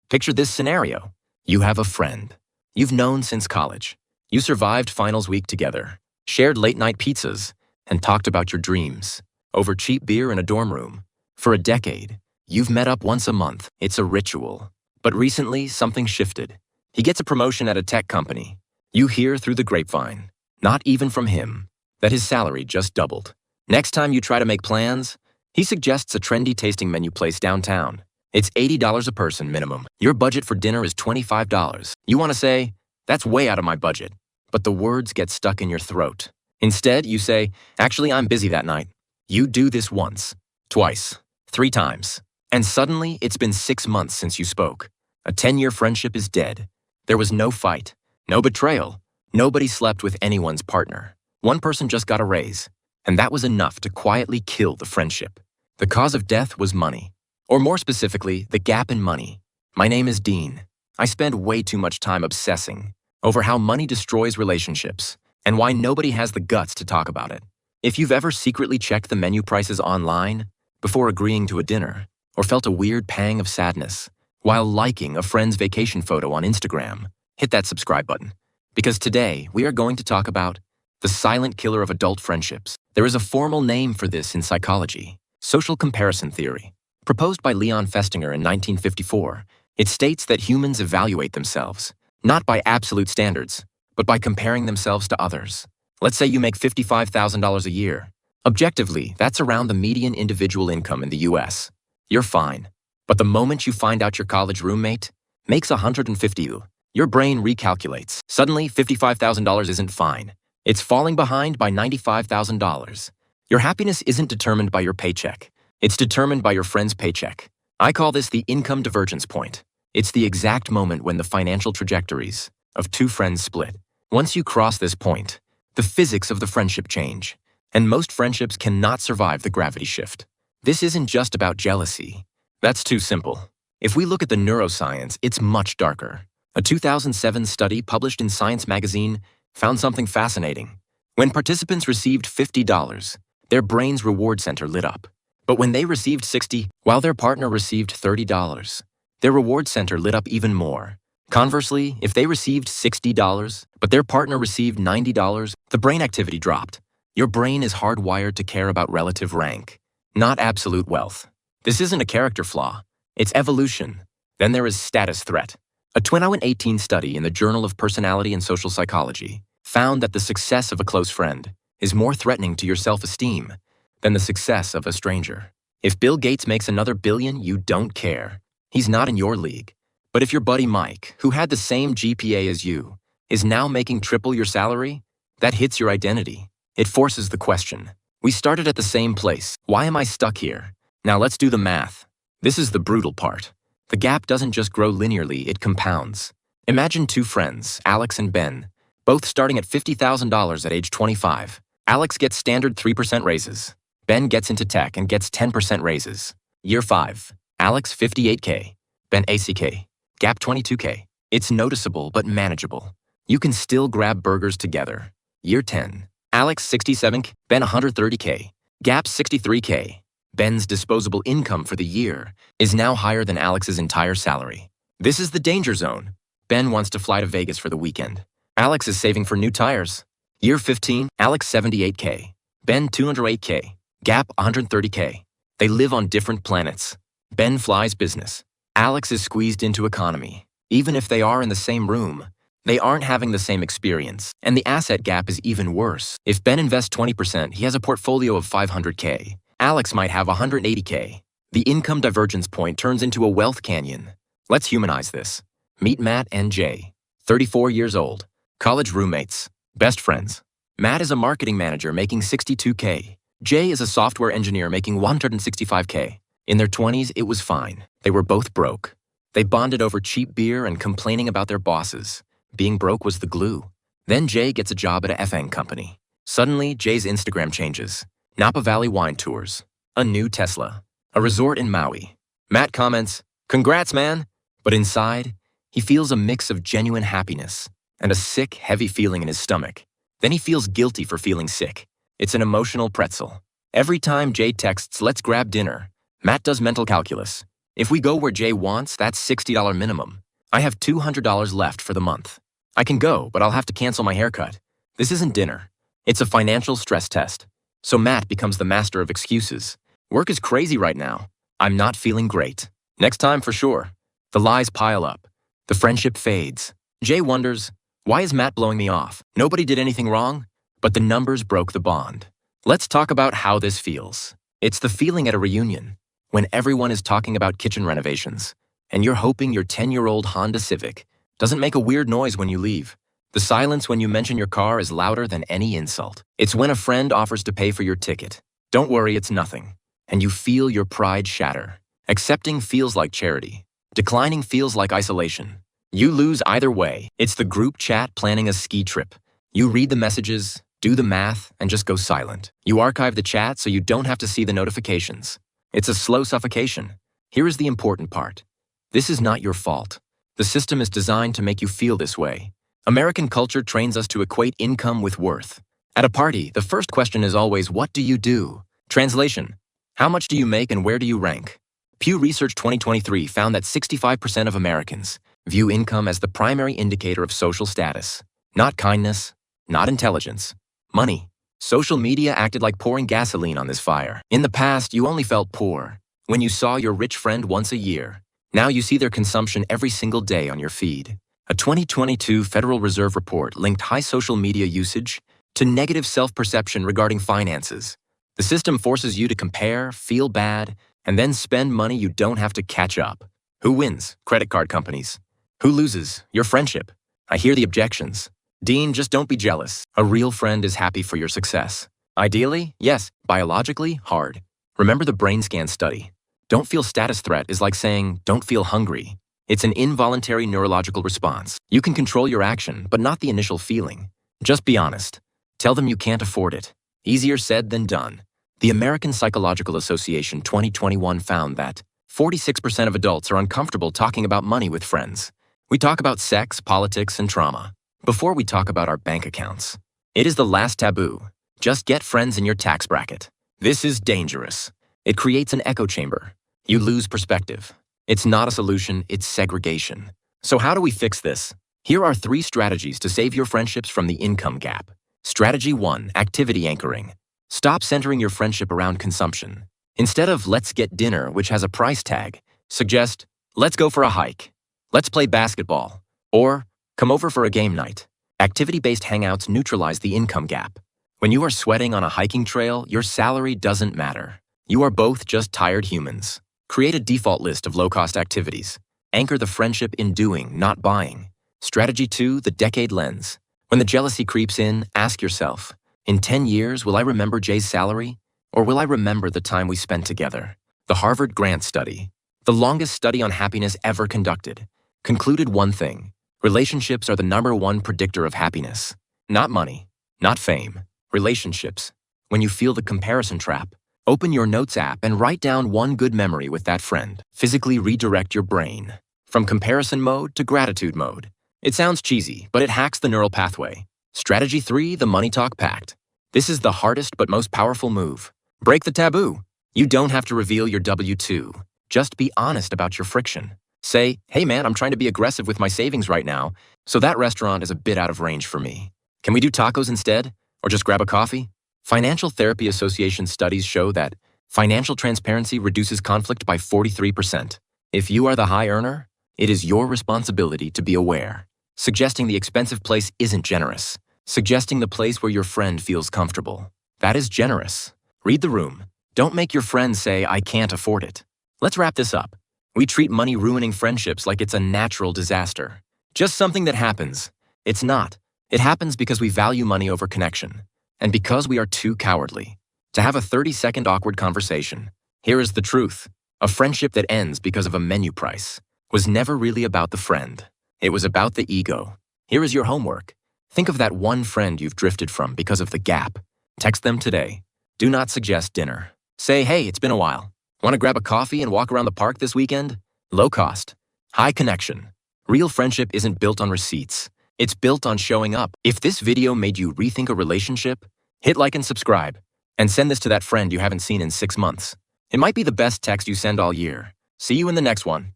Picture this scenario. You have a friend you've known since college. You survived finals week together, shared late-night pizzas, and talked about your dreams over cheap beer in a dorm room. For a decade, you've met up once a month. It's a ritual. But recently, something shifted. He gets a promotion at a tech company. You hear through the grapevine, not even from him, that his salary just doubled. Next time you try to make plans, he suggests a trendy tasting menu place downtown. It's $80 a person minimum. Your budget for dinner is $25. You want to say, "That's way out of my budget." But the words get stuck in your throat. Instead, you say, "Actually, I'm busy that night." You do this once, twice, 3 times. And suddenly, it's been 6 months since you spoke. A 10-year friendship is dead. There was no fight, no betrayal. Nobody slept with anyone's partner. One person just got a raise, and that was enough to quietly kill the friendship. The cause of death was money. Or more specifically, the gap in money. My name is Dean. I spend way too much time obsessing over how money destroys relationships and why nobody has the guts to talk about it. If you've ever secretly checked the menu prices online before agreeing to a dinner, or felt a weird pang of sadness while liking a friend's vacation photo on Instagram, hit that subscribe button. Because today, we are going to talk about the silent killer of adult friendships. There is a formal name for this in psychology: social comparison theory. Proposed by Leon Festinger in 1954, it states that humans evaluate themselves, not by absolute standards, but by comparing themselves to others. Let's say you make $55,000 a year. Objectively, that's around the median individual income in the US. You're fine. But the moment you find out your college roommate makes $150,000, your brain recalculates. Suddenly, $55,000 isn't fine. It's falling behind by $95,000. Your happiness isn't determined by your paycheck. It's determined by your friend's paycheck. I call this the income divergence point. It's the exact moment when the financial trajectories of 2 friends split. Once you cross this point, the physics of the friendship change, and most friendships cannot survive the gravity shift. This isn't just about jealousy. That's too simple. If we look at the neuroscience, it's much darker. A 2007 study published in Science magazine found something fascinating. When participants received $50, their brain's reward center lit up. But when they received $60, while their partner received $30, their reward center lit up even more. Conversely, if they received $60, but their partner received $90, the brain activity dropped. Your brain is hardwired to care about relative rank, not absolute wealth. This isn't a character flaw. It's evolution. Then there is status threat. A 2018 study in the Journal of Personality and Social Psychology found that the success of a close friend is more threatening to your self-esteem than the success of a stranger. If Bill Gates makes another billion, you don't care. He's not in your league. But if your buddy Mike, who had the same GPA as you, is now making triple your salary, that hits your identity. It forces the question. We started at the same place. Why am I stuck here? Now let's do the math. This is the brutal part. The gap doesn't just grow linearly, it compounds. Imagine 2 friends, Alex and Ben, both starting at $50,000 at age 25. Alex gets standard 3% raises. Ben gets into tech and gets 10% raises. Year 5, Alex $58K, Ben $80K, gap $22K. It's noticeable but manageable. You can still grab burgers together. Year 10, Alex $67K, Ben $130K, gap $63K. Ben's disposable income for the year is now higher than Alex's entire salary. This is the danger zone. Ben wants to fly to Vegas for the weekend. Alex is saving for new tires. Year 15, Alex $78K, Ben $208K, gap $130K. They live on different planets. Ben flies business. Alex is squeezed into economy. Even if they are in the same room, they aren't having the same experience, and the asset gap is even worse. If Ben invests 20%, he has a portfolio of $500K. Alex might have $180K. The income divergence point turns into a wealth canyon. Let's humanize this. Meet Matt and Jay, 34 years old, college roommates, best friends. Matt is a marketing manager making $62K. Jay is a software engineer making $165K. In their 20s, it was fine. They were both broke. They bonded over cheap beer and complaining about their bosses. Being broke was the glue. Then Jay gets a job at a FANG company. Suddenly, Jay's Instagram changes. Napa Valley wine tours, a new Tesla, a resort in Maui. Matt comments, "Congrats, man." But inside, he feels a mix of genuine happiness and a sick, heavy feeling in his stomach. Then he feels guilty for feeling sick. It's an emotional pretzel. Every time Jay texts, "Let's grab dinner," Matt does mental calculus. If we go where Jay wants, that's $60 minimum. I have $200 left for the month. I can go, but I'll have to cancel my haircut. This isn't dinner. It's a financial stress test. So Matt becomes the master of excuses. Work is crazy right now. I'm not feeling great. Next time for sure. The lies pile up. The friendship fades. Jay wonders, why is Matt blowing me off? Nobody did anything wrong, but the numbers broke the bond. Let's talk about how this feels. It's the feeling at a reunion, when everyone is talking about kitchen renovations, and you're hoping your 10-year-old Honda Civic doesn't make a weird noise when you leave. The silence when you mention your car is louder than any insult. It's when a friend offers to pay for your ticket. Don't worry, it's nothing. And you feel your pride shatter. Accepting feels like charity. Declining feels like isolation. You lose either way. It's the group chat planning a ski trip. You read the messages, do the math, and just go silent. You archive the chat so you don't have to see the notifications. It's a slow suffocation. Here is the important part. This is not your fault. The system is designed to make you feel this way. American culture trains us to equate income with worth. At a party, the first question is always, what do you do? Translation: how much do you make and where do you rank? Pew Research 2023 found that 65% of Americans view income as the primary indicator of social status. Not kindness, not intelligence, money. Social media acted like pouring gasoline on this fire. In the past, you only felt poor when you saw your rich friend once a year. Now you see their consumption every single day on your feed. A 2022 Federal Reserve report linked high social media usage to negative self-perception regarding finances. The system forces you to compare, feel bad, and then spend money you don't have to catch up. Who wins? Credit card companies. Who loses? Your friendship. I hear the objections. Dean, just don't be jealous. A real friend is happy for your success. Ideally, yes. Biologically, hard. Remember the brain scan study. Don't feel status threat is like saying, don't feel hungry. It's an involuntary neurological response. You can control your action, but not the initial feeling. Just be honest. Tell them you can't afford it. Easier said than done. The American Psychological Association 2021 found that 46% of adults are uncomfortable talking about money with friends. We talk about sex, politics, and trauma before we talk about our bank accounts. It is the last taboo. Just get friends in your tax bracket. This is dangerous. It creates an echo chamber. You lose perspective. It's not a solution, it's segregation. So how do we fix this? Here are 3 strategies to save your friendships from the income gap. Strategy 1, activity anchoring. Stop centering your friendship around consumption. Instead of let's get dinner, which has a price tag, suggest let's go for a hike, let's play basketball, or come over for a game night. Activity-based hangouts neutralize the income gap. When you are sweating on a hiking trail, your salary doesn't matter. You are both just tired humans. Create a default list of low-cost activities. Anchor the friendship in doing, not buying. Strategy 2, the decade lens. When the jealousy creeps in, ask yourself, in 10 years, will I remember Jay's salary? Or will I remember the time we spent together? The Harvard Grant Study, the longest study on happiness ever conducted, concluded one thing: relationships are the #1 predictor of happiness. Not money, not fame, relationships. When you feel the comparison trap, open your notes app and write down one good memory with that friend. Physically redirect your brain from comparison mode to gratitude mode. It sounds cheesy, but it hacks the neural pathway. Strategy 3, the Money Talk Pact. This is the hardest but most powerful move. Break the taboo. You don't have to reveal your W-2. Just be honest about your friction. Say, hey man, I'm trying to be aggressive with my savings right now, so that restaurant is a bit out of range for me. Can we do tacos instead? Or just grab a coffee? Financial Therapy Association studies show that financial transparency reduces conflict by 43%. If you are the high earner, it is your responsibility to be aware. Suggesting the expensive place isn't generous. Suggesting the place where your friend feels comfortable. That is generous. Read the room. Don't make your friend say, I can't afford it. Let's wrap this up. We treat money ruining friendships like it's a natural disaster. Just something that happens. It's not. It happens because we value money over connection. And because we are too cowardly to have a 30-second awkward conversation. Here is the truth. A friendship that ends because of a menu price was never really about the friend. It was about the ego. Here is your homework. Think of that one friend you've drifted from because of the gap. Text them today. Do not suggest dinner. Say, hey, it's been a while. Want to grab a coffee and walk around the park this weekend? Low cost. High connection. Real friendship isn't built on receipts. It's built on showing up. If this video made you rethink a relationship, hit like and subscribe. And send this to that friend you haven't seen in 6 months. It might be the best text you send all year. See you in the next one.